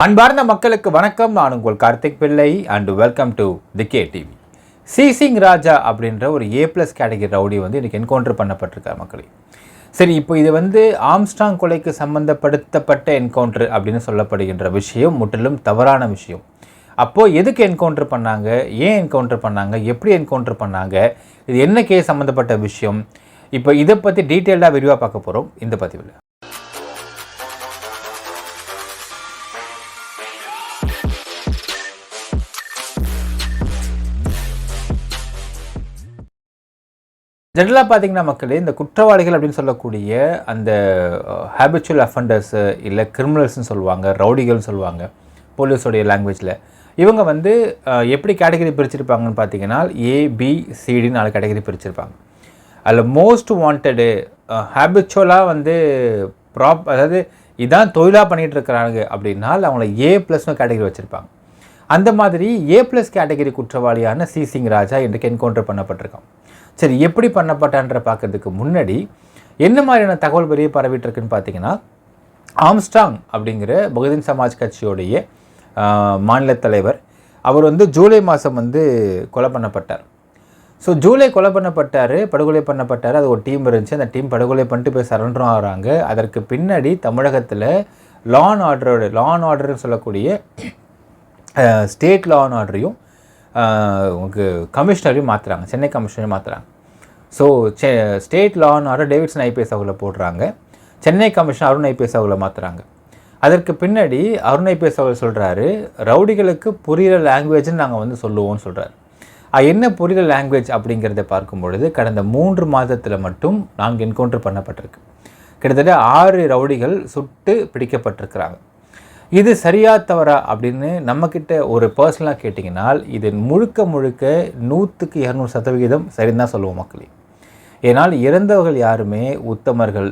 அன்பார்ந்த மக்களுக்கு வணக்கம். நான் உங்கள் Karthik Pillai and welcome to the K TV. சிசிங் ராஜா அப்படின்ற ஒரு A+ கேட்டகரி ரவுடி வந்து இன்றைக்கி என்கவுண்டர் பண்ணப்பட்டிருக்கார் மக்களே. சரி, இப்போ இது வந்து ஆம்ஸ்ட்ராங் கொலைக்கு சம்மந்தப்படுத்தப்பட்ட என்கவுண்டர் அப்படின்னு சொல்லப்படுகின்ற விஷயம் முற்றிலும் தவறான விஷயம். அப்போது எதுக்கு என்கவுண்டர் பண்ணாங்க, ஏன் என்கவுண்டர் பண்ணாங்க, எப்படி என்கவுண்டர் பண்ணாங்க, இது என்ன கேஸ் சம்மந்தப்பட்ட விஷயம், இப்போ இதை பற்றி டீட்டெயில்டாக விரிவாக பார்க்க போகிறோம் இந்த பதிவில். ஜென்ரலாக பார்த்தீங்கன்னா மக்களே, இந்த குற்றவாளிகள் அப்படின்னு சொல்லக்கூடிய அந்த ஹேபிச்சுவல் அஃபண்டர்ஸு இல்லை கிரிமினல்ஸ்னு சொல்லுவாங்க, ரவுடிகள்னு சொல்லுவாங்க போலீஸோடைய லாங்குவேஜில். இவங்க வந்து எப்படி கேட்டகரி பிரிச்சிருப்பாங்கன்னு பார்த்தீங்கன்னா ABCD 4 கேட்டகரி பிரிச்சிருப்பாங்க. அதில் மோஸ்ட் வாண்டடு ஹேபிச்சுவலாக வந்து அதாவது இதான் தொழிலாக பண்ணிகிட்டு இருக்கிறாங்க அப்படின்னா அவங்கள A+ கேட்டகரி வச்சுருப்பாங்க. அந்த மாதிரி A+ கேட்டகரி குற்றவாளியான சிசிங் ராஜா இன்றைக்கு என்கவுண்டர் பண்ணப்பட்டிருக்கான். சரி, எப்படி பண்ணப்பட்டான்ற பார்க்கறதுக்கு முன்னாடி என்ன மாதிரியான தகவல் வெளியே பரவிட்டு இருக்குன்னு பார்த்தீங்கன்னா, ஆம்ஸ்ட்ராங் அப்படிங்கிற பகுஜன் சமாஜ் கட்சியோடைய மாநில தலைவர் அவர் வந்து ஜூலை மாதம் வந்து கொலை பண்ணப்பட்டார். ஸோ ஜூலை கொலை பண்ணப்பட்டார், படுகொலை பண்ணப்பட்டார். அது ஒரு டீம் இருந்துச்சு, அந்த டீம் படுகொலை பண்ணிட்டு போய் சரண்டரும் ஆகிறாங்க. அதற்கு பின்னாடி தமிழகத்தில் லா அண்ட் ஆர்டர்னு சொல்லக்கூடிய ஸ்டேட் லா அண்ட் ஆர்டரையும் உங்களுக்கு கமிஷனரையும் மாற்றுறாங்க, சென்னை கமிஷனரையும் மாற்றுறாங்க. So state law and order Davidson IPS அவங்கள போடுறாங்க, சென்னை கமிஷனர் அருண் ஐபிஎஸ் அவங்கள மாற்றுறாங்க. அதற்கு பின்னாடி அருண் ஐபிஎஸ் அவர் சொல்கிறாரு, ரவுடிகளுக்கு புரிகிற லாங்குவேஜ்னு நாங்கள் வந்து சொல்லுவோம்னு சொல்கிறார். என்ன புரிகிற லாங்குவேஜ் அப்படிங்கிறத பார்க்கும் பொழுது கடந்த 3 மாதத்தில் மட்டும் 4 என்கவுண்டர் பண்ணப்பட்டிருக்கு. கிட்டத்தட்ட 6 ரவுடிகள் சுட்டு பிடிக்கப்பட்டிருக்கிறாங்க. இது சரியா தவறா அப்படின்னு நம்மக்கிட்ட ஒரு பர்சனலாக கேட்டிங்கனால் இது முழுக்க 100க்கு 200% சரின்னு தான் சொல்லுவோம் மக்களே. ஏன்னால் இறந்தவர்கள் யாருமே உத்தமர்கள்,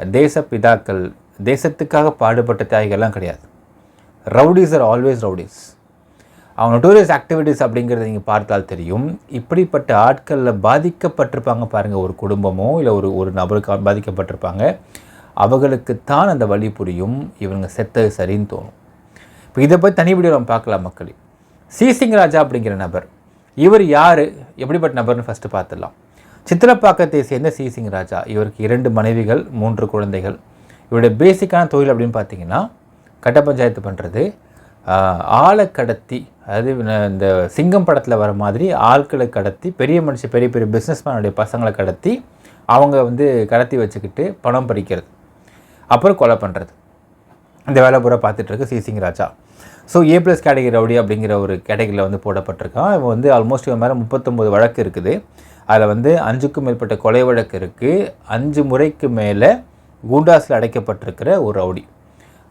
தேசப்பிதாக்கள், தேசத்துக்காக பாடுபட்ட தியாகிகள்லாம் கிடையாது. Rowdies are always rowdies. அவங்க நோட்டோரியஸ் ஆக்டிவிட்டீஸ் அப்படிங்கிறத நீங்கள் பார்த்தால் தெரியும். இப்படிப்பட்ட ஆட்களில் பாதிக்கப்பட்டிருப்பாங்க பாருங்கள், ஒரு குடும்பமோ இல்லை ஒரு நபருக்கு பாதிக்கப்பட்டிருப்பாங்க. அவர்களுக்குத்தான் அந்த வழி புரியும், இவங்க செத்தது சரின்னு தோணும். இப்போ இதை பற்றி தனி வீடியோ நம்ம பார்க்கலாம் மக்களே. சிசிங் ராஜா அப்படிங்கிற நபர், இவர் யார், எப்படிப்பட்ட நபர்னு ஃபஸ்ட்டு பார்த்துடலாம். சித்திரப்பாக்கத்தை சேர்ந்த சிசிங் ராஜா, இவருக்கு 2 மனைவிகள், 3 குழந்தைகள். இவருடைய பேசிக்கான தொழில் அப்படின்னு பார்த்தீங்கன்னா கட்ட பஞ்சாயத்து பண்ணுறது, ஆளை கடத்தி, அதாவது இந்த சிங்கம் படத்தில் வர மாதிரி ஆட்களை கடத்தி, பெரிய பெரிய பிஸ்னஸ்மேனுடைய பசங்களை கடத்தி அவங்க வந்து கடத்தி வச்சுக்கிட்டு பணம் பறிக்கிறது, அப்புறம் கொலை பண்ணுறது. இந்த வேலை பூரா பார்த்துட்ருக்கு சிசிங் ராஜா. ஸோ A+ கேட்டகரி ரவுடி அப்படிங்கிற ஒரு கேட்டகரியில் வந்து போடப்பட்டிருக்கான். இவன் வந்து ஆல்மோஸ்ட் இவன் மேலே 39 வழக்கு இருக்குது. அதில் வந்து 5க்கும் மேற்பட்ட கொலை வழக்கு இருக்குது. 5 முறைக்கு மேலே கூண்டாஸில் அடைக்கப்பட்டிருக்கிற ஒரு ரவுடி.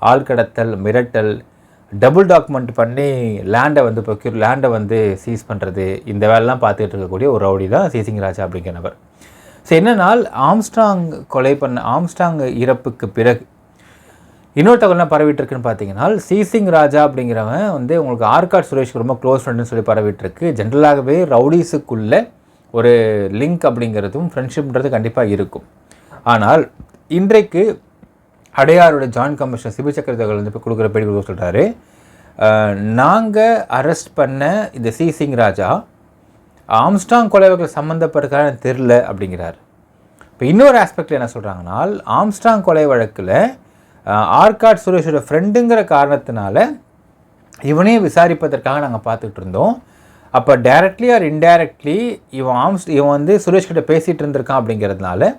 ஆள் கடத்தல், மிரட்டல், டபுள் டாக்குமெண்ட் பண்ணி லேண்டை வந்து சீஸ் பண்ணுறது, இந்த வேலைலாம் பார்த்துட்டு இருக்கக்கூடிய ஒரு ரவுடி தான் சிசிங் ராஜா அப்படிங்கிற நபர். ஸோ என்னென்னால் ஆம்ஸ்ட்ராங் இறப்புக்கு பிறகு இன்னொரு தகவலாம் பரவிட்டுருக்குன்னு பார்த்தீங்கன்னா, சிசிங் ராஜா அப்படிங்கிறவன் வந்து உங்களுக்கு ஆர்காட் சுரேஷ்க்கு ரொம்ப க்ளோஸ் ஃப்ரெண்டுன்னு சொல்லி பரவிட்டுருக்கு. ஜென்ரலாகவே ரவுடிஸுக்குள்ளே ஒரு லிங்க் அப்படிங்கிறதும் ஃப்ரெண்ட்ஷிப்ன்றது கண்டிப்பாக இருக்கும். ஆனால் இன்றைக்கு அடையாரோட ஜாயின்ட் கமிஷனர் சிபி சக்கரவர்த்தி வந்து இப்போ கொடுக்குற பேடி கொடுக்க சொல்கிறாரு, நாங்கள் அரெஸ்ட் பண்ண இந்த சிசிங் ராஜா ஆம்ஸ்ட்ராங் கொலை வழக்கில் சம்மந்தப்பட்டிருக்கான்னு தெரில அப்படிங்கிறார். இப்போ இன்னொரு ஆஸ்பெக்டில் என்ன சொல்கிறாங்கன்னா, ஆம்ஸ்ட்ராங் கொலை வழக்கில் ஆர்காட் சுரேஷோட ஃப்ரெண்டுங்கிற காரணத்தினால இவனே விசாரிப்பதற்காக நாங்கள் பார்த்துட்டு இருந்தோம். அப்போ டைரக்ட்லி ஆர் இன்டைரக்ட்லி இவன் வந்து சுரேஷ்கிட்ட பேசிகிட்டு இருந்திருக்கான் அப்படிங்கிறதுனால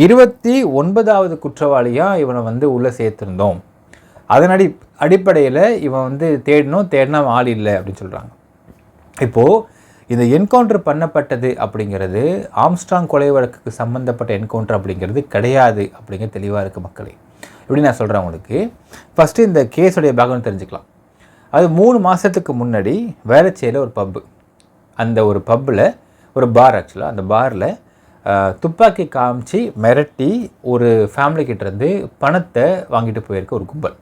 29வது குற்றவாளியாக இவனை வந்து உள்ளே சேர்த்துருந்தோம். அதன் அடிப்படையில் இவன் வந்து தேடினா ஆள் இல்லை அப்படின்னு சொல்கிறாங்க. இப்போது இந்த என்கவுண்டர் பண்ணப்பட்டது அப்படிங்கிறது ஆம்ஸ்ட்ராங் கொலை வழக்குக்கு சம்மந்தப்பட்ட என்கவுண்டர் அப்படிங்கிறது கிடையாது அப்படிங்கிற தெளிவாக இருக்குது மக்களே. இப்படி நான் சொல்கிறேன் உங்களுக்கு. ஃபஸ்ட்டு இந்த கேஸுடைய பேக்ரவுண்ட் தெரிஞ்சுக்கலாம். அது 3 மாதத்துக்கு முன்னாடி வேளச்சேரியில் ஒரு பப்பு, அந்த ஒரு பப்பில் ஒரு பார், ஆக்சுவலாக அந்த பாரில் துப்பாக்கி காமிச்சு மிரட்டி ஒரு ஃபேமிலிக்கிட்டேருந்து பணத்தை வாங்கிட்டு போயிருக்க ஒரு கும்பல்.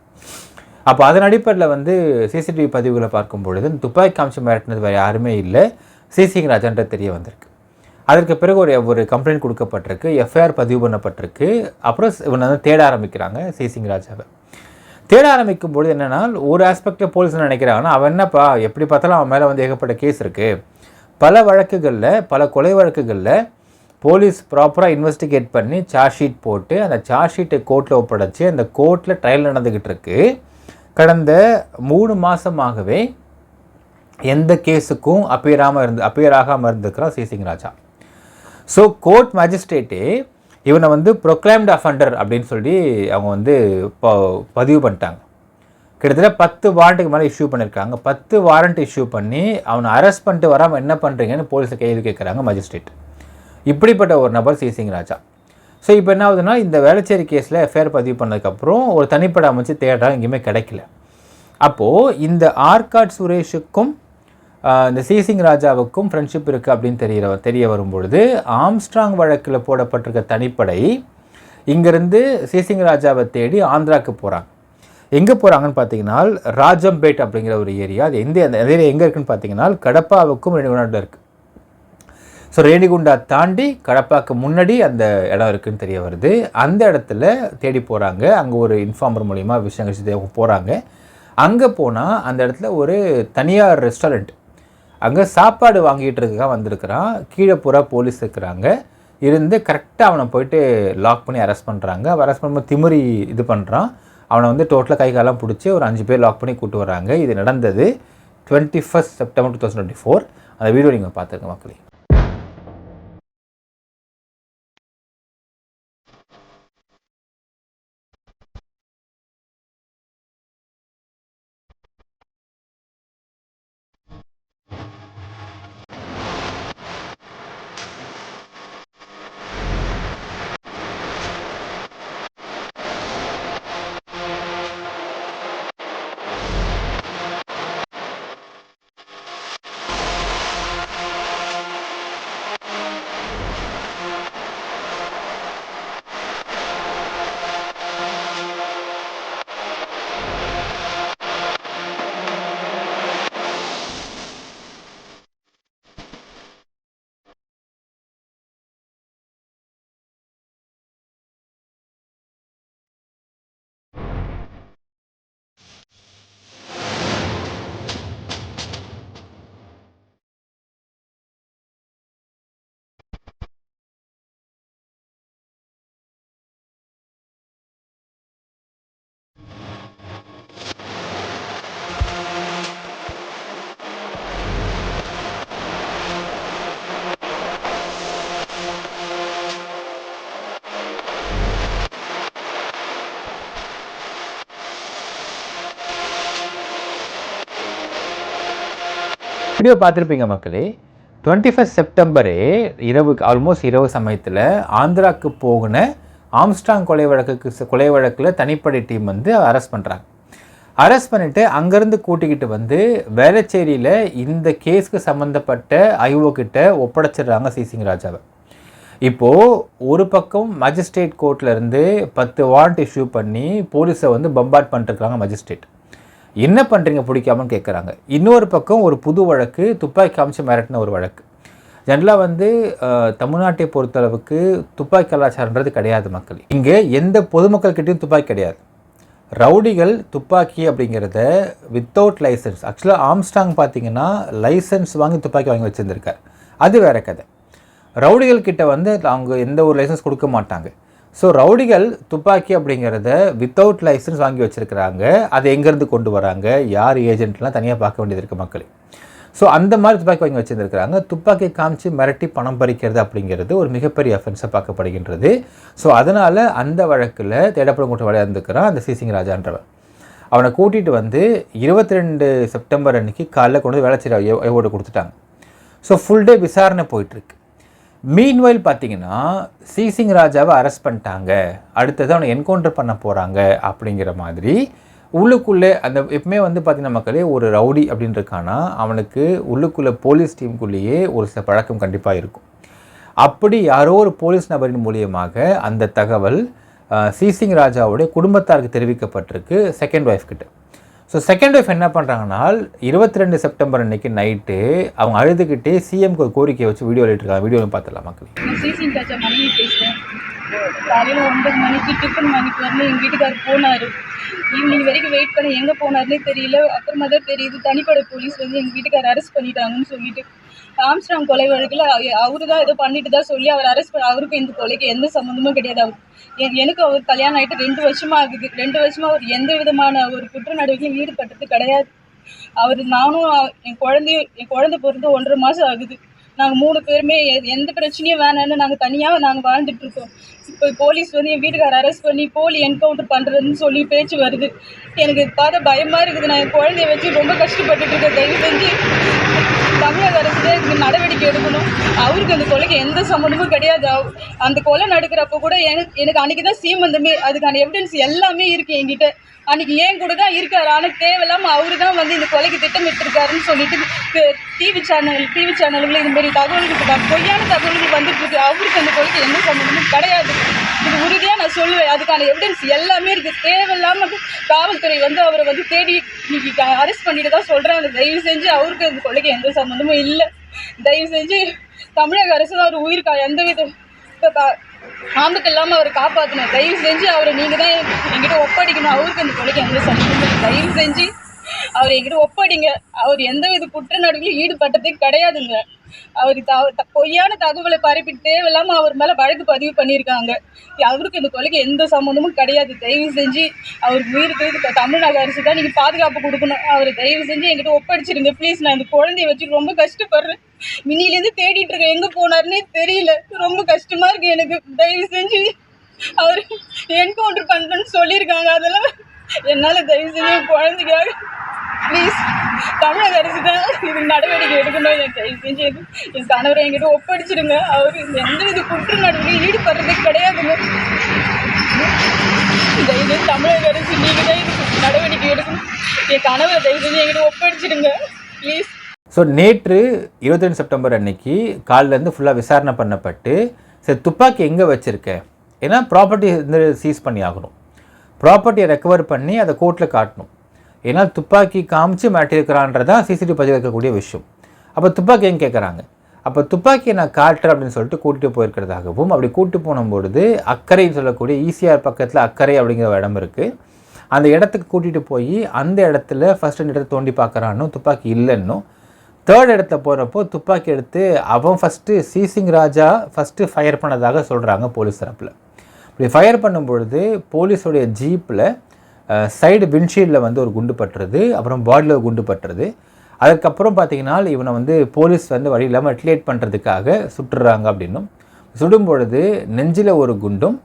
அப்போ அதன் அடிப்படையில் வந்து சிசிடிவி பதிவுகளை பார்க்கும் பொழுது இந்த துப்பாக்கி காமிச்சு மிரட்டினது வேறு யாருமே இல்லை, சிசிங் ராஜான்ற தெரிய வந்திருக்கு. அதற்கு பிறகு ஒரு கம்ப்ளைண்ட் கொடுக்கப்பட்டிருக்கு, எஃப்ஐஆர் பதிவு பண்ணப்பட்டிருக்கு. அப்புறம் இவனை வந்து தேட ஆரம்பிக்கிறாங்க சிசிங் ராஜாவை. தேட ஆரம்பிக்கும் பொழுது என்னென்னா ஒரு ஆஸ்பெக்டில் போலீஸ் நினைக்கிறாங்கன்னா அவன் என்னப்பா எப்படி பார்த்தாலும் அவன் மேலே வந்து ஏகப்பட்ட கேஸ் இருக்குது, பல வழக்குகளில் பல கொலை வழக்குகளில் போலீஸ் ப்ராப்பராக இன்வெஸ்டிகேட் பண்ணி சார்ஜ் ஷீட் போட்டு அந்த சார்ஜ் ஷீட்டை கோர்ட்டில் ஒப்படைச்சி அந்த கோர்ட்டில் ட்ரையல் நடந்துக்கிட்டு இருக்கு. கடந்த 3 மாதமாகவே எந்த கேஸுக்கும் அப்பியர் ஆகாமல் இருந்திருக்கிறான் சி சிங் ராஜா. ஸோ கோர்ட் மேஜிஸ்ட்ரேட்டே இவனை வந்து ப்ரொக்ளைம்டு அஃபண்டர் அப்படின்னு சொல்லி அவங்க வந்து பதிவு பண்ணிட்டாங்க. கிட்டத்தட்ட 10 வாரண்ட்டுக்கு மேலே இஷ்யூ பண்ணியிருக்காங்க. 10 வாரண்ட் இஷ்யூ பண்ணி அவனை அரெஸ்ட் பண்ணிட்டு வராமல் என்ன பண்ணுறீங்கன்னு போலீஸை கேள்வி கேட்குறாங்க மேஜிஸ்ட்ரேட். இப்படிப்பட்ட ஒரு நபர் சி சிங் ராஜா. ஸோ இப்போ என்ன ஆகுதுன்னா இந்த வேளச்சேரி கேஸில் எஃப்ஐஆர் பதிவு பண்ணதுக்கப்புறம் ஒரு தனிப்படை அமைச்சு தேடுறாங்க, எங்கேயுமே கிடைக்கல. அப்போது இந்த ஆர்காட் சுரேஷுக்கும் இந்த சி சிங் ராஜாவுக்கும் ஃப்ரெண்ட்ஷிப் இருக்குது அப்படின்னு தெரிய வரும்பொழுது ஆம்ஸ்ட்ராங் வழக்கில் போடப்பட்டிருக்க தனிப்படை இங்கேருந்து சி சிங் ராஜாவை தேடி ஆந்திராவுக்கு போகிறாங்க. எங்கே போகிறாங்கன்னு பார்த்தீங்கன்னா ராஜம்பேட் அப்படிங்கிற ஒரு ஏரியா. அது அந்த ஏரியா எங்கே இருக்குதுன்னு பார்த்தீங்கன்னா கடப்பாவுக்கும் ரேணிகுண்டாவில் இருக்குது. ஸோ ரேணிகுண்டா தாண்டி கடப்பாக்கு முன்னாடி அந்த இடம் இருக்குதுன்னு தெரிய வருது. அந்த இடத்துல தேடி போகிறாங்க. அங்கே ஒரு இன்ஃபார்மர் மூலிமா விஷயங்கள் போகிறாங்க. அங்கே போனால் அந்த இடத்துல ஒரு தனியார் ரெஸ்டாரண்ட், அங்கே சாப்பாடு வாங்கிட்டு இருக்க வந்திருக்கிறான். கீழே பூரா போலீஸ் இருக்கிறாங்க. இருந்து கரெக்டாக அவனை போயிட்டு லாக் பண்ணி அரெஸ்ட் பண்ணுறாங்க. அரெஸ்ட் பண்ணும்போது திமிரி இது பண்ணுறான். அவனை வந்து டோட்டலாக கை காலெல்லாம் பிடிச்சி ஒரு 5 பேர் லாக் பண்ணி கூப்பிட்டு வராங்க. இது நடந்தது 21 செப்டம்பர் 2024. அந்த வீடியோ நீங்கள் பார்த்துருங்க மக்களே. வீடியோ பார்த்துருப்பீங்க மக்களே. 21 செப்டம்பரே ஆல்மோஸ்ட் இரவு சமயத்தில் ஆந்திராவுக்கு போகின ஆம்ஸ்ட்ராங் கொலை வழக்கில் தனிப்படை டீம் வந்து அரெஸ்ட் பண்ணுறாங்க. அரெஸ்ட் பண்ணிவிட்டு அங்கேருந்து கூட்டிக்கிட்டு வந்து வேளச்சேரியில் இந்த கேஸுக்கு சம்மந்தப்பட்ட ஐஓ கிட்ட ஒப்படைச்சிடுறாங்க சி சிங் ராஜாவை. இப்போது ஒரு பக்கம் மேஜிஸ்ட்ரேட் கோர்ட்லேருந்து 10 வாரண்ட் இஷ்யூ பண்ணி போலீஸை வந்து பம்பார்ட் பண்ணிட்டுருக்காங்க மேஜிஸ்ட்ரேட். என்ன பண்ணுறீங்க பிடிக்காமன்னு கேட்குறாங்க. இன்னொரு பக்கம் ஒரு புது வழக்கு, துப்பாக்கி காமிச்சு மிரட்டின ஒரு வழக்கு. ஜென்ரலாக வந்து தமிழ்நாட்டை பொறுத்தளவுக்கு துப்பாக்கி கலாச்சாரன்றது கிடையாது மக்கள். இங்கே எந்த பொதுமக்கள்கிட்டையும் துப்பாக்கி கிடையாது. ரவுடிகள் துப்பாக்கி அப்படிங்கிறத வித்தவுட் லைசன்ஸ், ஆக்சுவலாக ஆம்ஸ்ட்ராங் பார்த்தீங்கன்னா லைசன்ஸ் வாங்கி துப்பாக்கி வாங்கி வச்சுருந்துருக்கார், அது வேறு கதை. ரவுடிகள் கிட்ட வந்து அவங்க எந்த ஒரு லைசன்ஸ் கொடுக்க மாட்டாங்க. ஸோ ரவுடிகள் துப்பாக்கி அப்படிங்கிறத வித்தவுட் லைசன்ஸ் வாங்கி வச்சுருக்கிறாங்க. அதை எங்கேருந்து கொண்டு வராங்க, யார் ஏஜென்ட்லாம் தனியாக பார்க்க வேண்டியது இருக்குது மக்கள். ஸோ அந்த மாதிரி துப்பாக்கி வாங்கி வச்சுருந்துருக்கிறாங்க. துப்பாக்கி காமிச்சு மிரட்டி பணம் பறிக்கிறது அப்படிங்கிறது ஒரு மிகப்பெரிய அஃபென்ஸாக பார்க்கப்படுகின்றது. ஸோ அதனால் அந்த வழக்கில் தேடப்படும் குற்றவாளியாக இருந்துக்கிறான் அந்த சி சிங் ராஜான்றவன். அவனை கூட்டிகிட்டு வந்து 22 செப்டம்பர் அன்றைக்கி காலையில் கொண்டு வந்து வேளச்சேரி ஐஓட கொடுத்துட்டாங்க. ஸோ ஃபுல் டே விசாரணை போயிட்டுருக்கு. மீன்வைல் பார்த்தீங்கன்னா சி சிங் ராஜாவை அரெஸ்ட் பண்ணிட்டாங்க, அடுத்தது அவனை என்கவுண்டர் பண்ண போகிறாங்க அப்படிங்கிற மாதிரி உள்ளுக்குள்ளே அந்த எப்பவுமே வந்து பார்த்திங்கன்னா மக்களே ஒரு ரவுடி அப்படின்றக்கானா அவனுக்கு உள்ளுக்குள்ளே போலீஸ் டீமுக்குள்ளேயே ஒரு சில பழக்கம் கண்டிப்பாக இருக்கும். அப்படி யாரோ ஒரு போலீஸ் நபரின் மூலியமாக அந்த தகவல் சி சிங் ராஜாவுடைய குடும்பத்தாருக்கு தெரிவிக்கப்பட்டிருக்கு, செகண்ட் ஒய்ஃப் கிட்ட. ஸோ செகண்ட் ஒய்ஃப் என்ன பண்ணுறாங்கன்னா 22 செப்டம்பர் அன்னைக்கு நைட்டு அவங்க அழுதுகிட்டே சிஎம்க்கு ஒரு கோரிக்கையை வச்சு வீடியோ வெளியிட்டிருக்காங்க. வீடியோவில் பார்த்துடலாம் மக்கள். காலையில் 9 மணிக்கு டிஃபன் வாங்கிட்டு வரணும் எங்கள் வீட்டுக்காரர் போனார். ஈவினிங் வரைக்கும் வெயிட் பண்ணி எங்கே போனார்னே தெரியல. அப்புறமா தான் தெரியுது தனிப்படை போலீஸ் வந்து எங்கள் வீட்டுக்காரர் அரெஸ்ட் பண்ணிட்டாங்கன்னு சொல்லிட்டு. ஆம்ஸ்ட்ராங் கொலை வழக்கில் அவரு தான் ஏதோ பண்ணிட்டு தான் சொல்லி அவர் அரெஸ்ட் அவருக்கும் இந்த கொலைக்கு எந்த சம்மந்தமும் கிடையாது. எனக்கு அவர் கல்யாணம் ஆகிட்டு 2 வருஷமாக ஆகுது. 2 வருஷமாக அவர் எந்த விதமான ஒரு குற்ற நடவடிக்கையும் ஈடுபட்டது கிடையாது. நானும் என் குழந்தை பிறந்து 1.5 மாதம் ஆகுது. நாங்கள் 3 பேருமே எந்த பிரச்சனையும் வேணான்னு நாங்கள் தனியாக வாழ்ந்துட்டு இருக்கோம். இப்போ போலீஸ் வந்து என் வீட்டுக்காரர் அரெஸ்ட் பண்ணி போலி என்கவுண்டர் பண்ணுறதுன்னு சொல்லி பேச்சு வருது. எனக்கு பார்த்தா பயமாக இருக்குது. நான் என் குழந்தைய வச்சு ரொம்ப கஷ்டப்பட்டுட்டு இருக்கேன். தயவு செஞ்சு தமிழக அரசு தான் இதுக்கு நடவடிக்கை எடுக்கணும். அவருக்கு அந்த கொலைக்கு எந்த சம்மந்தமும் கிடையாது. அந்த கொலை நடக்கிறப்ப கூட எனக்கு அன்றைக்கி தான் சீமந்தமே, அதுக்கான எவிடன்ஸ் எல்லாமே இருக்குது என்கிட்ட. அன்றைக்கி ஏன் கூட தான் இருக்கார். ஆனால் தேவையில்லாமல் அவரு தான் வந்து இந்த கொலைக்கு திட்டமிட்டிருக்காருன்னு சொல்லிட்டு டிவி சேனல்களில் இந்த மாதிரி தகவல்கள் பொய்யான தகவல்கள் வந்துட்டு இருக்கு. அவருக்கு அந்த கொலைக்கு எந்த சம்மந்தமும் கிடையாது. இது உறுதியாக நான் சொல்லுவேன். அதுக்கான எவிடன்ஸ் எல்லாமே இருக்குது. தேவையில்லாமல் காவல்துறை வந்து அவரை வந்து தேடி இன்னைக்கு அரெஸ்ட் பண்ணிட்டு தான் சொல்கிறாங்க. தயவு செஞ்சு அவருக்கு அந்த கொலைக்கு எந்த சம்மந்தமும் இல்லை. தயவு செஞ்சு தமிழக அரசு தான் அவர் உயிர்க்கா எந்த வித ஆபத்து இல்லாமல் அவரை காப்பாற்றணும். தயவு செஞ்சு அவரை நீங்கள் தான் என்கிட்ட ஒப்படைக்கணும். அவருக்கு அந்த கொலைக்கு எந்த சம்மந்தமும் இல்லை. தயவு செஞ்சு அவர் என்கிட்ட ஒப்படைங்க. அவர் எந்த வித குற்ற நடவடிக்கையும் ஈடுபட்டதே கிடையாதுங்க. அவர் பொய்யான தகவலை பரப்பிட்டு தேவையில்லாமல் அவர் மேலே வழக்கு பதிவு பண்ணியிருக்காங்க. அவருக்கு இந்த கொலைக்கு எந்த சம்மந்தமும் கிடையாது. தயவு செஞ்சு அவர் உயிருக்கு தமிழ்நாடு அரசு தான் நீங்கள் பாதுகாப்பு கொடுக்கணும். அவரை தயவு செஞ்சு என்கிட்ட ஒப்படைச்சிருங்க ப்ளீஸ். நான் இந்த குழந்தைய வச்சு ரொம்ப கஷ்டப்படுறேன். மினிலேருந்து தேடிட்டு இருக்கேன். எங்கே போனார்னே தெரியல. ரொம்ப கஷ்டமாக இருக்குது எனக்கு. தயவு செஞ்சு அவர் என்கவுண்டர் பண்ணுறேன்னு சொல்லியிருக்காங்க. அதெல்லாம் என்னால் தயவு செஞ்சு என் குழந்தைக்காக ப்ளீஸ் தமிழக அரசு தான் இது நடவடிக்கை எடுக்கணும். என் தயவு செஞ்சு என் கணவரை என்கிட்ட ஒப்படைச்சிடுங்க. அவர் எந்த வித குற்ற நடவடிக்கையும் ஈடுபடுறதே கிடையாதுங்க. தயவு தமிழக அரசு நீங்கள் தான் இதுக்கு நடவடிக்கை எடுக்கணும். என் கணவரை தயவு செஞ்சு என்கிட்ட ஒப்படைச்சிடுங்க ப்ளீஸ். ஸோ நேற்று 22 செப்டம்பர் அன்னைக்கு காலிலேருந்து ஃபுல்லாக விசாரணை பண்ணப்பட்டு சரி துப்பாக்கி எங்கே வச்சுருக்க, ஏன்னா ப்ராப்பர்ட்டி வந்து சீஸ் பண்ணி ஆகணும். ப்ராப்பர்ட்டியை ரெக்கவர் பண்ணி அதை கோர்ட்டில் காட்டணும். ஏன்னா துப்பாக்கி காமிச்சு மாட்டியிருக்கிறான்றதான் சிசிடிவி பதிவு இருக்கக்கூடிய விஷயம். அப்போ துப்பாக்கி எங்கே கேட்குறாங்க. அப்போ துப்பாக்கியை நான் காட்டுறேன் அப்படின்னு சொல்லிட்டு கூட்டிகிட்டு போயிருக்கிறதாகவும், அப்படி கூப்பிட்டு போகும்பொழுது அக்கறைன்னு சொல்லக்கூடிய ஈசிஆர் பக்கத்தில் அக்கறை அப்படிங்கிற இடம் இருக்குது. அந்த இடத்துக்கு கூட்டிகிட்டு போய் அந்த இடத்துல ஃபஸ்ட் இடத்த தோண்டி பார்க்குறான்னும் துப்பாக்கி இல்லைன்னும், 3rd இடத்துல போகிறப்போ துப்பாக்கி எடுத்து அவன் ஃபஸ்ட்டு சீசிங் ராஜா ஃபஸ்ட்டு ஃபயர் பண்ணதாக சொல்கிறாங்க போலீஸ் தரப்பில். இப்படி ஃபயர் பண்ணும்பொழுது போலீஸோடைய ஜீப்பில் சைடு விண்ட்ஷீல்டில் வந்து ஒரு குண்டு பட்டுறது, அப்புறம் பாடியில் ஒரு குண்டு பட்டுறது. அதுக்கப்புறம் பார்த்திங்கன்னா இவனை வந்து போலீஸ் வந்து வழி இல்லாமல் ரிலேட் பண்ணுறதுக்காக சுட்டுறாங்க அப்படின்னும், சுடும்பொழுது நெஞ்சில் ஒரு குண்டும்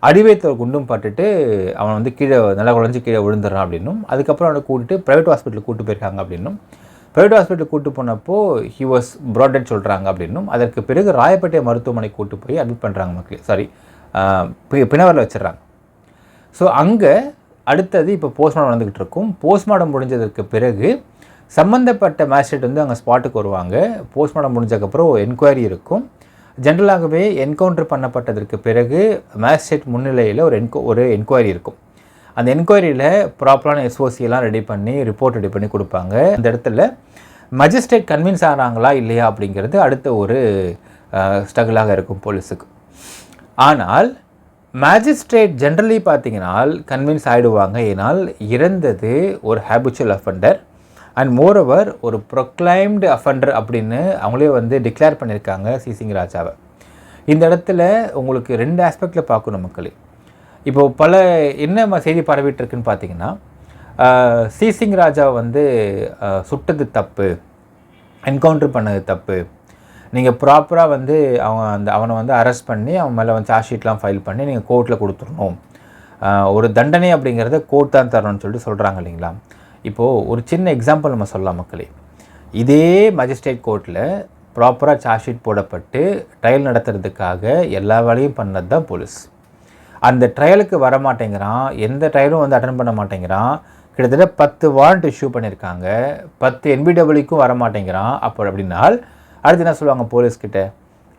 அடிவயத்தில் ஒரு குண்டும் பட்டுட்டு அவன் வந்து கீழே நல்லா குழஞ்சி கீழே விழுந்துடுறான் அப்படின்னும், அதுக்கப்புறம் அவனை கூட்டிட்டு ப்ரைவேட் ஹாஸ்பிட்டலுக்கு கூப்பிட்டு போயிருக்காங்க அப்படின்னும், ப்ரைவேட் ஹாஸ்பிட்டலுக்கு கூப்பிட்டு போனப்போ ஹி வாஸ் ப்ராடட் சொல்கிறாங்க அப்படின்னும், அதற்கு பிறகு ராயப்பேட்டை மருத்துவமனைக்கு கூப்பிட்டு போய் அட்மிட் பண்ணுறாங்க மக்கள் பிணவரில் வச்சிடறாங்க. ஸோ அங்கே அடுத்தது இப்போ போஸ்ட்மார்ட்டம் நடந்துக்கிட்டு இருக்கும். போஸ்ட்மார்ட்டம் முடிஞ்சதுக்கு பிறகு சம்மந்தப்பட்ட மேஜிஸ்ட்ரேட் வந்து அங்கே ஸ்பாட்டுக்கு வருவாங்க. போஸ்ட்மார்ட்டம் முடிஞ்சதுக்கப்புறம் என்கொயரி இருக்கும். ஜென்ரலாகவே என்கவுண்டர் பண்ணப்பட்டதற்கு பிறகு மேஜிஸ்ட்ரேட் முன்னிலையில் ஒரு என்கொயரி இருக்கும். அந்த என்கொயரியில் ப்ராப்பரான எஸ்ஓசி எல்லாம் ரெடி பண்ணி ரிப்போர்ட் ரெடி பண்ணி கொடுப்பாங்க. அந்த இடத்துல மஜிஸ்ட்ரேட் கன்வின்ஸ் ஆனாங்களா இல்லையா அப்படிங்கிறது அடுத்த ஒரு ஸ்ட்ரகிளாக இருக்கும் போலீஸுக்கு. ஆனால் மேஜிஸ்ட்ரேட் ஜென்ரலி பார்த்தீங்கன்னா கன்வின்ஸ் ஆகிடுவாங்க. ஏன்னால் இறந்தது ஒரு ஹேபிச்சுவல் அஃபெண்டர் அண்ட் மோரோவர் ஒரு ப்ரொக்ளைம்டு அஃபெண்டர் அப்படின்னு அவங்களே வந்து டிக்ளேர் பண்ணியிருக்காங்க சீசிங் ராஜாவை. இந்த இடத்துல உங்களுக்கு 2 ஆஸ்பெக்டில் பார்க்கணும் மக்களே. இப்போது பல என்ன செய்தி பரவிட்டு இருக்குன்னு பார்த்தீங்கன்னா, சீசிங் ராஜாவை வந்து சுட்டது தப்பு, என்கவுண்டர் பண்ணது தப்பு, நீங்கள் ப்ராப்பராக வந்து அவனை வந்து அரெஸ்ட் பண்ணி அவன் மேலே வந்து சார்ஜ் ஷீட்லாம் ஃபைல் பண்ணி நீங்கள் கோர்ட்டில் கொடுத்துடணும், ஒரு தண்டனை அப்படிங்கிறத கோர்ட் தான் தரணும்னு சொல்லிட்டு சொல்கிறாங்க இல்லைங்களா. இப்போது ஒரு சின்ன எக்ஸாம்பிள் நம்ம சொல்லலாம் மக்களே. இதே மஜிஸ்ட்ரேட் கோர்ட்டில் ப்ராப்பராக சார்ஜ் ஷீட் போடப்பட்டு ட்ரையல் நடத்துறதுக்காக எல்லா வேலையும் பண்ணது தான் போலீஸ். அந்த ட்ரையலுக்கு வர மாட்டேங்கிறான், எந்த ட்ரையலும் வந்து அட்டன் பண்ண மாட்டேங்கிறான். கிட்டத்தட்ட 10 வாரண்ட் இஷ்யூ பண்ணியிருக்காங்க, 10 NBWக்கும் வர மாட்டேங்கிறான். அப்போ அப்படின்னால் அடுத்து என்ன சொல்லுவாங்க போலீஸ்கிட்ட,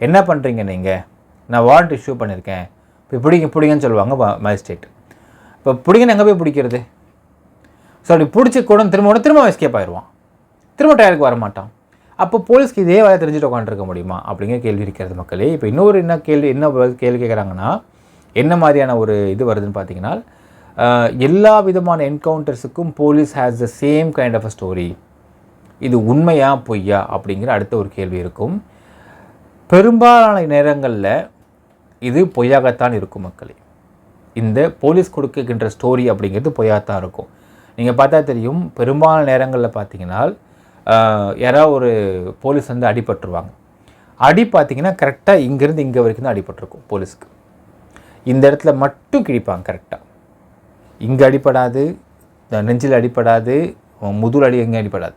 என்ன பண்ணுறீங்க நீங்கள், நான் வாரண்ட் இஷ்யூ பண்ணியிருக்கேன், இப்போ பிடிங்கன்னு சொல்லுவாங்க மேஜிஸ்ட்ரேட். இப்போ பிடிங்கன்னு எங்கே போய் பிடிக்கிறது? ஸோ அப்படி பிடிச்சி கூட திரும்ப எஸ்கேப் ஆயிடுவான், திரும்ப ட்ரையலுக்கு வரமாட்டான். அப்போ போலீஸ்க்கு இதே வேலை தெரிஞ்சுட்டு உட்காந்துருக்க முடியுமா அப்படிங்கிற கேள்வி இருக்கிறது மக்களே. இப்போ இன்னொரு என்ன கேள்வி கேட்குறாங்கன்னா, என்ன மாதிரியான ஒரு இது வருதுன்னு பார்த்தீங்கன்னா, எல்லா விதமான என்கவுண்டர்ஸுக்கும் police has the same kind of a story. இது உண்மையா பொய்யா அப்படிங்கிற அடுத்த ஒரு கேள்வி இருக்கும். பெரும்பாலான நேரங்களில் இது பொய்யாகத்தான் இருக்கும் மக்களே. இந்த போலீஸ் கொடுக்கின்ற ஸ்டோரி அப்படிங்கிறது பொய்யாகத்தான் இருக்கும். நீங்கள் பார்த்தா தெரியும், பெரும்பாலான நேரங்களில் பார்த்தீங்கன்னா யாராவது ஒரு போலீஸ் வந்து அடிபட்டுருவாங்க. அடி பார்த்தீங்கன்னா கரெக்டாக இங்கேருந்து இங்கே வரைக்கும் தான் அடிபட்டிருக்கும் போலீஸ்க்கு. இந்த இடத்துல மட்டும் கிழிப்பாங்க கரெக்டாக. இங்கே அடிப்படாது, நெஞ்சில் அடிப்படாது, முதுகு அடி எங்கே அடிப்படாது.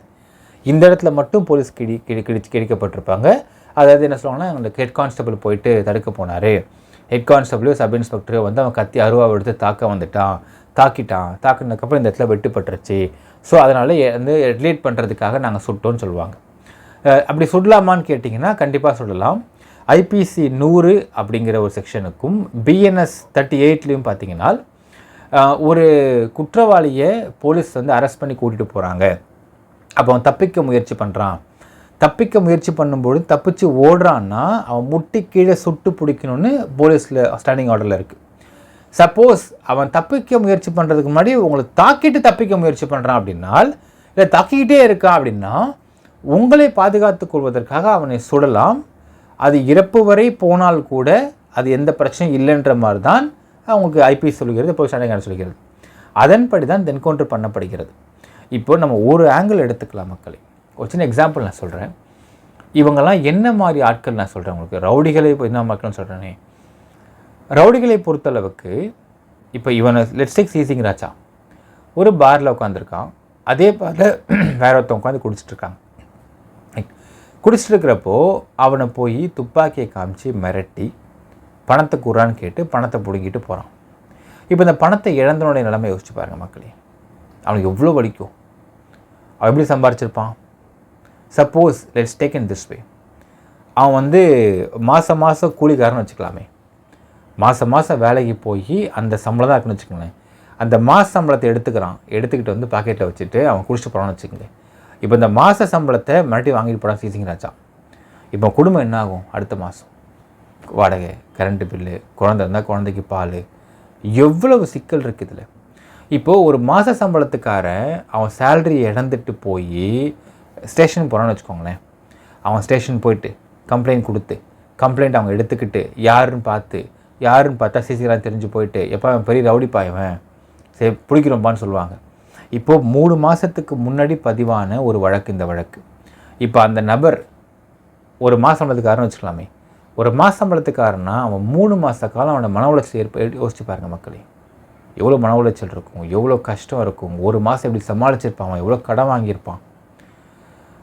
இந்த இடத்துல மட்டும் போலீஸ் கிழிக்கப்பட்டிருப்பாங்க. அதாவது என்ன சொல்லுவாங்கன்னா, அந்த ஹெட் கான்ஸ்டபிள் போயிட்டு தடுக்க போனார், ஹெட் கான்ஸ்டபிளையோ சப் இன்ஸ்பெக்டரோ வந்து அவன் கத்தி அருவாவை எடுத்து தாக்கினதுக்கப்புறம் இந்த இடத்துல வெட்டுப்பட்டுருச்சு. ஸோ அதனால் வந்து ரிலேட் பண்ணுறதுக்காக நாங்கள் சுட்டோன்னு சொல்லுவாங்க. அப்படி சுடலாமான்னு கேட்டிங்கன்னா கண்டிப்பாக சுடலாம். ஐபிசி 100 அப்படிங்கிற ஒரு செக்ஷனுக்கும் பிஎன்எஸ் 38லையும் பார்த்தீங்கன்னா, ஒரு குற்றவாளியை போலீஸ் வந்து அரெஸ்ட் பண்ணி கூட்டிகிட்டு போகிறாங்க. அப்போ அவன் தப்பிக்க முயற்சி பண்ணும்போது தப்பிச்சு ஓடுறான்னா அவன் முட்டி கீழே சுட்டு பிடிக்கணும்னு போலீஸில் ஸ்டாண்டிங் ஆர்டரில் இருக்குது. சப்போஸ் அவன் தப்பிக்க முயற்சி பண்ணுறதுக்கு முன்னாடி உங்களை தாக்கிட்டு தப்பிக்க முயற்சி பண்ணுறான் அப்படின்னால், இல்லை தாக்கிக்கிட்டே இருக்கான் அப்படின்னா, உங்களை பாதுகாத்து கொள்வதற்காக அவனை சுடலாம். அது இறப்பு வரை போனால் கூட அது எந்த பிரச்சனையும் இல்லைன்ற மாதிரி தான் அவங்களுக்கு ஐபிசி சொல்கிறது, போலீஸ் ஸ்டாண்டிங் ஆர்டர் சொல்கிறது. அதன்படி தான் என்கவுண்டர் பண்ணப்படுகிறது. இப்போ நம்ம ஒரு ஆங்கிள் எடுத்துக்கலாம் மக்களே. ஒரு சின்ன எக்ஸாம்பிள் நான் சொல்கிறேன். இவங்கெல்லாம் என்ன மாதிரி ஆட்கள் நான் சொல்கிறேன் உங்களுக்கு. ரவுடிகளை இப்போ என்ன மக்கள்னு சொல்கிறேனே, ரவுடிகளை பொறுத்தளவுக்கு இப்போ இவனை லெட்ஸ் டேக் சிசிங் ராஜா ஒரு பாரில் உட்காந்துருக்கான். அதே பாரில் வேற ஒருத்தன் உட்காந்து குடிச்சிட்ருக்காங்க. குடிச்சிட்டு இருக்கிறப்போ அவனை போய் துப்பாக்கியை காமிச்சு மிரட்டி பணத்தை கூறான்னு கேட்டு பணத்தை பிடுங்கிட்டு போகிறான். இப்போ இந்த பணத்தை இழந்தனுடைய நிலைமை யோசிச்சு பாருங்கள் மக்களே. அவனுக்கு எவ்வளோ வலிக்கும், அவன் எப்படி சம்பாரிச்சிருப்பான். Suppose let's take in this way, அவன் வந்து மாதம் கூலிக்காரன்னு வச்சுக்கலாமே. மாதம் வேலைக்கு போய் அந்த சம்பளம் தான் இருக்குன்னு வச்சுக்கோங்களேன். அந்த மாத சம்பளத்தை எடுத்துக்கிட்டு வந்து பாக்கெட்டில் வச்சுட்டு அவன் குடிச்சிட்டு போகிறான்னு வச்சுக்கோங்க. இப்போ இந்த மாத சம்பளத்தை மிரட்டி வாங்கிட்டு போகிறான் சிசிங் ராஜா. இப்போ குடும்பம் என்ன ஆகும்? அடுத்த மாதம் வாடகை, கரண்ட்டு பில்லு, குழந்தை இருந்தால் குழந்தைக்கு பால், எவ்வளவு சிக்கல் இருக்குது இதில். இப்போது ஒரு மாத சம்பளத்துக்காரன் அவன் சேலரி இழந்துட்டு போய் ஸ்டேஷனுக்கு போகிறான்னு வச்சுக்கோங்களேன். அவன் ஸ்டேஷன் போயிட்டு கம்ப்ளைண்ட் அவங்க எடுத்துக்கிட்டு யாருன்னு பார்த்தா சிசிராக தெரிஞ்சு போயிட்டு எப்போ அவன் பெரிய ரவுடி பாயவன் சரி பிடிக்கிறோம்பான்னு சொல்லுவாங்க. இப்போது 3 மாதத்துக்கு முன்னாடி பதிவான ஒரு வழக்கு இந்த வழக்கு. இப்போ அந்த நபர் ஒரு மாத சம்பளத்துக்காரன்னு வச்சுக்கலாமே. ஒரு மாத சம்பளத்துக்காரன்னா அவன் 3 மாத காலம் அவனோட மன உளைச்சல் யோசிச்சு பாருங்கள் மக்களே. எவ்வளோ மன உளைச்சல் இருக்கும், எவ்வளோ கஷ்டம் இருக்கும். ஒரு மாதம் எப்படி சமாளிச்சிருப்பான், அவன் எவ்வளோ கடன் வாங்கியிருப்பான்.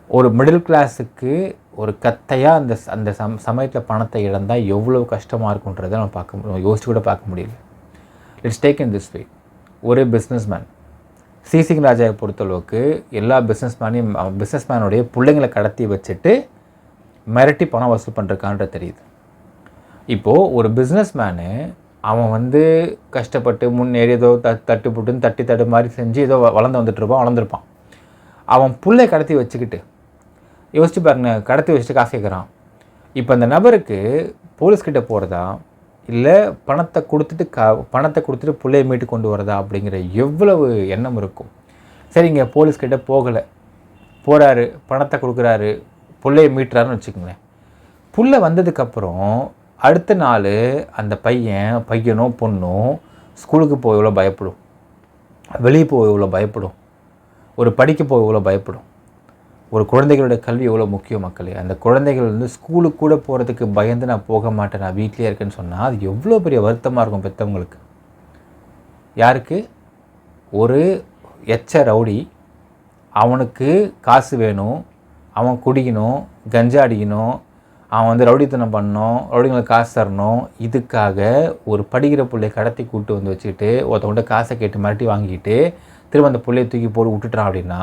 ஒரு மிடில் கிளாஸுக்கு ஒரு கத்தையாக அந்த சமயத்தில் பணத்தை இழந்தால் எவ்வளோ கஷ்டமாக இருக்குன்றதை நம்ம யோசிச்சு கூட பார்க்க முடியல. லெட்ஸ் டேக் இன் திஸ் வே. ஒரு பிஸ்னஸ்மேன் சிசிங் ராஜாவை பொறுத்தளவுக்கு எல்லா பிஸ்னஸ்மேனுடைய பிள்ளைங்களை கடத்தி வச்சுட்டு மிரட்டி பணம் வசூல் பண்ணுறக்கான்ற தெரியுது. இப்போது ஒரு பிஸ்னஸ்மேனு அவன் வந்து கஷ்டப்பட்டு முன்னேறி ஏதோ தட்டுப்புட்டுன்னு தட்டு மாதிரி செஞ்சு ஏதோ வளர்ந்துருப்பான். அவன் புள்ளை கடத்தி வச்சுக்கிட்டு யோசிச்சு பாருங்க, கடத்தி வச்சுட்டு காசு கேட்குறான். இப்போ அந்த நபருக்கு போலீஸ்கிட்ட போகிறதா இல்லை பணத்தை கொடுத்துட்டு புள்ளையை மீட்டு கொண்டு வரதா அப்படிங்கிற எவ்வளவு எண்ணம் இருக்கும். சரிங்க, போலீஸ்கிட்ட போகிறாரு, பணத்தை கொடுக்குறாரு, புள்ளையை மீட்டுறாருன்னு வச்சுக்கோங்களேன். புள்ளை வந்ததுக்கப்புறம் அடுத்த நாள் அந்த பையனோ பொண்ணோ ஸ்கூலுக்கு போய் எவ்வளோ பயப்படும், வெளியே போய் எவ்வளோ பயப்படும், ஒரு படிக்க போய் எவ்வளோ பயப்படும். ஒரு குழந்தைகளோட கல்வி எவ்வளோ முக்கியம் மக்களே. அந்த குழந்தைகள் வந்து ஸ்கூலுக்கு கூட போகிறதுக்கு பயந்து நான் போக மாட்டேன், நான் வீட்டிலே இருக்கேன்னு சொன்னால் அது எவ்வளோ பெரிய வருத்தமாக இருக்கும் பெற்றவங்களுக்கு. யாருக்கு? ஒரு ரவுடி, அவனுக்கு காசு வேணும், அவன் குடிக்கணும், கஞ்சா அடிக்கணும், அவன் வந்து ரவுடித்தனம் பண்ணணும், ரவுடிங்களுக்கு காசு தரணும். இதுக்காக ஒரு படிக்கிற பிள்ளையை கடத்தி கூப்பிட்டு வந்து வச்சுக்கிட்டு ஒருத்தவங்கள்ட்ட காசை கேட்டு மிரட்டி வாங்கிட்டு திரும்ப அந்த பிள்ளையை தூக்கி போட்டு விட்டுட்டான் அப்படின்னா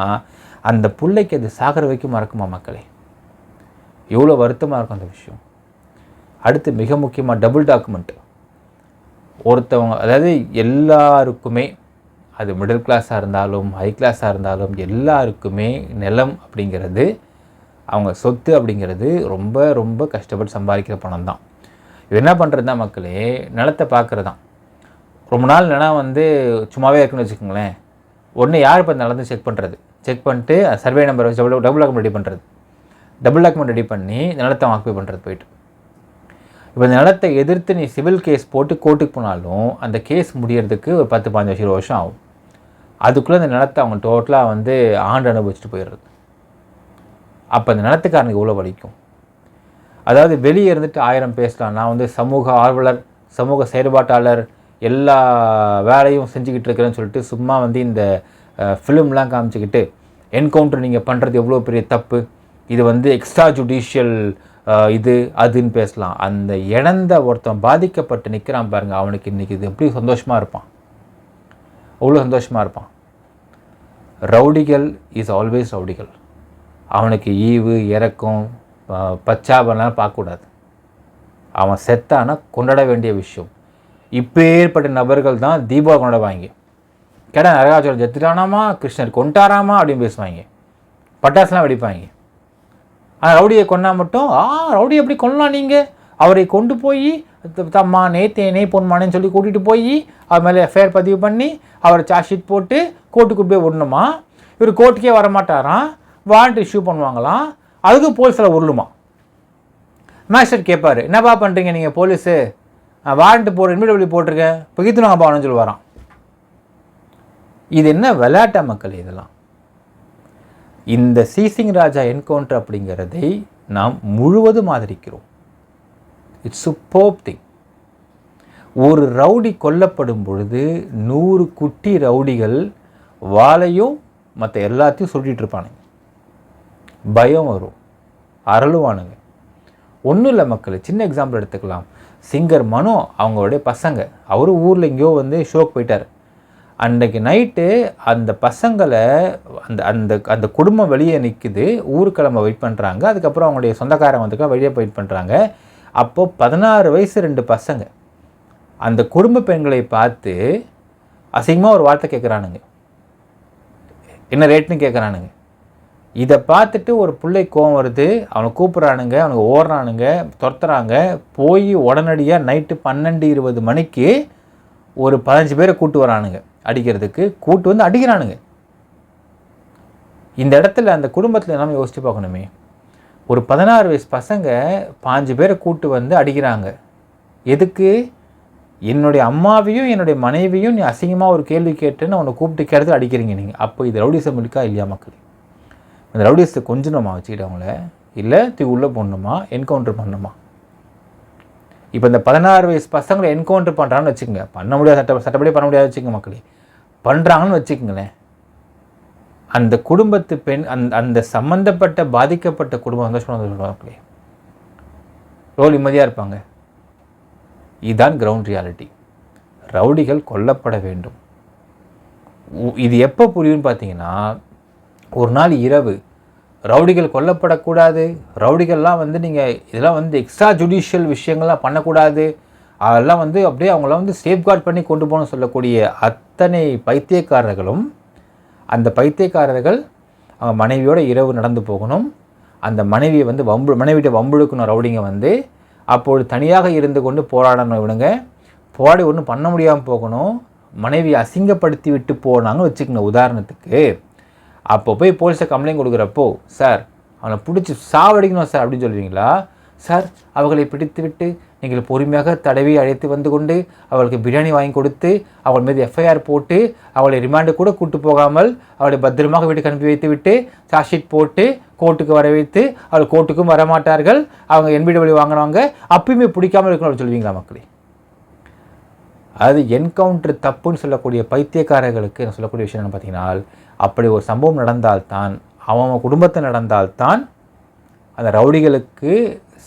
அந்த பிள்ளைக்கு அது சாகிற வரைக்கும் மறக்குமா மக்களே? எவ்வளோ வருத்தமாக இருக்கும் அந்த விஷயம். அடுத்து மிக முக்கியமாக டபுள் டாக்குமெண்ட். ஒருத்தவங்க, அதாவது எல்லாருக்குமே, அது மிடில் கிளாஸாக இருந்தாலும் ஹை கிளாஸாக இருந்தாலும் எல்லாருக்குமே நிலம் அப்படிங்கிறது, அவங்க சொத்து அப்படிங்கிறது ரொம்ப ரொம்ப கஷ்டப்பட்டு சம்பாதிக்கிற பணம் தான். இது என்ன பண்ணுறது தான் மக்களே, நிலத்தை பார்க்குறது தான். ரொம்ப நாள் நிலம் வந்து சும்மாவே இருக்குன்னு வச்சுக்கோங்களேன், உடனே யார் இப்போ நிலத்தை செக் பண்ணுறது, செக் பண்ணிட்டு சர்வே நம்பர் வச்சு டபுள் டாக்குமெண்ட் ரெடி பண்ணுறது, டபுள் டாக்குமெண்ட் ரெடி பண்ணி நிலத்தை ஆக்குபை பண்ணுறது போயிட்டு. இப்போ இந்த நிலத்தை எதிர்த்து நீ சிவில் கேஸ் போட்டு கோர்ட்டுக்கு போனாலும் அந்த கேஸ் முடியறதுக்கு ஒரு 10-15 வருஷம் ஆகும். அதுக்குள்ளே அந்த நிலத்தை அவங்க டோட்டலாக வந்து ஆண்டு அனுபவிச்சுட்டு போயிடுறது. அப்போ அந்த நிலத்துக்காரனுக்கு எவ்வளோ வலிக்கும். அதாவது வெளியே இருந்துட்டு 1000 பேசலாம், நான் வந்து சமூக ஆர்வலர், சமூக செயல்பாட்டாளர், எல்லா வேலையும் செஞ்சுக்கிட்டு இருக்கிறேன்னு சொல்லிட்டு சும்மா வந்து இந்த ஃபிலிம்லாம் காமிச்சிக்கிட்டு என்கவுண்டர் நீங்கள் பண்ணுறது எவ்வளோ பெரிய தப்பு, இது வந்து எக்ஸ்ட்ரா ஜுடிஷியல் இது அதுன்னு பேசலாம். அந்த இழந்த ஒருத்தன் பாதிக்கப்பட்டு நிற்கிறான் பாருங்கள், அவனுக்கு இன்றைக்கி இது எப்படி சந்தோஷமாக இருப்பான், அவ்வளோ சந்தோஷமாக இருப்பான். ரவுடிகள் இஸ் ஆல்வேஸ் ரவுடிகள். அவனுக்கு ஈவு இறக்கம் பச்சாபெல்லாம் பார்க்கக்கூடாது. அவன் செத்தானா கொண்டாட வேண்டிய விஷயம். இப்போ ஏற்பட்ட நபர்கள் தான் தீபாவளி கொண்டாடுவாங்க. கேட்டால் நரகாச்சுரன் செத்துட்டானாமா, கிருஷ்ணர் கொண்டாராமா அப்படின்னு பேசுவாங்க, பட்டாசுலாம் வெடிப்பாங்க. ஆனால் ரவுடியை கொண்டா மட்டும் ரவுடி எப்படி கொள்ளலாம் நீங்கள், அவரை கொண்டு போய் தம்மா நேத்தேனே பொன்மானேன்னு சொல்லி கூட்டிகிட்டு போய் அவர் மேலே எஃப்ஐஆர் பதிவு பண்ணி அவரை சார்ஜ் ஷீட் போட்டு கோர்ட்டுக்கு போய் விடணுமா. இவர் கோர்ட்டுக்கே வரமாட்டாராம், வாரண்ட் இஷ்யூ பண்ணுவாங்களாம், அதுக்கு போலீஸில் உருளுமா. மேஜிஸ்ட்ரேட் கேட்பார், என்னப்பா பண்ணுறீங்க நீங்கள் போலீஸு, வாரண்ட்டு போடுற இன்விடபிள்யூ போட்டிருக்கேன் இப்போ கீத்துனாங்கப்பா அவனு சொல்லி வரான். இது என்ன விளையாட்டா மக்கள் இதெல்லாம். இந்த சீசிங் ராஜா என்கவுண்டர் அப்படிங்கிறதை நாம் முழுவதும் ஆதரிக்கிறோம். It's superb thing. ஒரு ரவுடி கொல்லப்படும் பொழுது 100 குட்டி ரவுடிகள் வாளையும் மற்ற எல்லாத்தையும் சொல்லிட்டு இருப்பானுங்க. பயம் வரும், அரளுவானுங்க. ஒன்றும் இல்லை மக்கள், சின்ன எக்ஸாம்பிள் எடுத்துக்கலாம். சிங்கர் மனோ அவங்களுடைய பசங்க, அவரும் ஊரில் எங்கேயோ வந்து ஷோக்கு போயிட்டார். அன்றைக்கு நைட்டு அந்த பசங்களை அந்த அந்த அந்த குடும்பம் வெளியே நிற்குது, ஊருக்கிழமை வெயிட் பண்ணுறாங்க. அதுக்கப்புறம் அவங்களுடைய சொந்தக்காரங்க வந்துக்கா வெளியே வெயிட் பண்ணுறாங்க. அப்போது 16 வயசு 2 பசங்க அந்த குடும்ப பெண்களை பார்த்து அசிங்கமாக ஒரு வார்த்தை கேட்குறானுங்க, என்ன ரேட்னு கேட்குறானுங்க. இதை பார்த்துட்டு ஒரு பிள்ளை கோவம் வருது, அவனை கூப்பிட்றானுங்க, அவனுக்கு ஓடுறானுங்க, துரத்துறாங்க. போய் உடனடியாக நைட்டு 12-20 மணிக்கு ஒரு 15 பேரை கூட்டு வரானுங்க அடிக்கிறதுக்கு. கூட்டு வந்து அடிக்கிறானுங்க. இந்த இடத்துல அந்த குடும்பத்தில் எல்லாமே யோசித்து பார்க்கணுமே. ஒரு 16 வயசு பசங்க 5 பேரை கூட்டு வந்து அடிக்கிறாங்க. எதுக்கு? என்னுடைய அம்மாவையும் என்னுடைய மனைவியும் நீ அசிங்கமாக ஒரு கேள்வி கேட்டுன்னு அவனை கூப்பிட்டு கேட்டு அடிக்கிறீங்க நீங்கள். அப்போ இது ரவுடிசம் இருக்கா இல்லையா மக்கள்? அந்த ரவுடிஸை கொஞ்சம் நம்ம வச்சுக்கிட்டு அவங்கள இல்லை உள்ளே போடணுமா, என்கவுண்டர் பண்ணணுமா? இப்போ இந்த 16 வயசு பசங்களை என்கவுண்டர் பண்ணுறாங்கன்னு வச்சுக்கோங்க, பண்ண முடியாது, சட்டப்படி பண்ண முடியாது வச்சுக்கோங்க மக்களே. பண்ணுறாங்கன்னு வச்சுக்கோங்களேன், அந்த குடும்பத்து பெண் அந்த சம்மந்தப்பட்ட பாதிக்கப்பட்ட குடும்பம் சந்தோஷமாக மக்களே, எவ்வளோ நிம்மதியாக இருப்பாங்க. இதுதான் கிரவுண்ட் ரியாலிட்டி. ரவுடிகள் கொல்லப்பட வேண்டும். இது எப்போ புரியும்னு பார்த்தீங்கன்னா, ஒரு நாள் இரவு ரவுடிகள் கொல்லப்படக்கூடாது, ரவுடிகள்லாம் வந்து நீங்கள் இதெல்லாம் வந்து எக்ஸ்ட்ரா ஜுடிஷியல் விஷயங்கள்லாம் பண்ணக்கூடாது, அதெல்லாம் வந்து அப்படியே அவங்களாம் வந்து சேஃப்கார்ட் பண்ணி கொண்டு போகணும்னு சொல்லக்கூடிய அத்தனை பைத்தியக்காரர்களும், அந்த பைத்தியக்காரர்கள் அவங்க மனைவியோட இரவு நடந்து போகணும். அந்த மனைவியை வந்து மனைவிட்ட வம்புழுக்கணும் ரவுடிங்க வந்து. அப்போது தனியாக இருந்து கொண்டு போராடணும். இவனுங்க போராடி ஒன்றும் பண்ண முடியாமல் போகணும். மனைவியை அசிங்கப்படுத்தி விட்டு போனாங்கன்னு வச்சுக்கணும் உதாரணத்துக்கு. அப்போ போய் போலீஸை கம்ப்ளைண்ட் கொடுக்குறப்போ, சார் அவனை பிடிச்சி சாவடிக்கணும் சார் அப்படின்னு சொல்லுவீங்களா? சார் அவர்களை பிடித்து விட்டு நீங்கள் பொறுமையாக தடவி அழைத்து வந்து கொண்டு அவளுக்கு பிரியாணி வாங்கி கொடுத்து அவள் மீது எஃப்ஐஆர் போட்டு அவளை ரிமாண்டு கூட கூட்டு போகாமல் அவளை பத்திரமாக வீட்டுக்கு அனுப்பி வைத்து விட்டு சார்ஜ் ஷீட் போட்டு கோர்ட்டுக்கு வர வைத்து அவள் கோர்ட்டுக்கும் வரமாட்டார்கள், அவங்க NBW வாங்கினவங்க அப்பயுமே பிடிக்காமல் இருக்கணும் அப்படின்னு சொல்லுவீங்களா மக்களே? அது என்கவுண்டர் தப்புன்னு சொல்லக்கூடிய பைத்தியக்காரர்களுக்கு நான் சொல்லக்கூடிய விஷயம் என்ன பார்த்தீங்கன்னா, அப்படி ஒரு சம்பவம் நடந்தால்தான், அவன் குடும்பத்தை நடந்தால்தான் அந்த ரவுடிகளுக்கு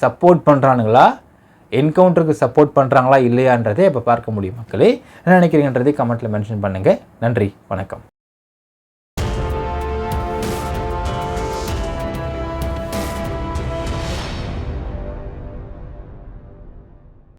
சப்போர்ட் பண்ணுறானுங்களா, என்கவுண்டருக்கு சப்போர்ட் பண்ணுறாங்களா இல்லையான்றதை இப்போ பார்க்க முடியும் மக்களே. என்ன நினைக்கிறீங்கன்றதை கமெண்ட்டில் மென்ஷன் பண்ணுங்கள். நன்றி, வணக்கம்.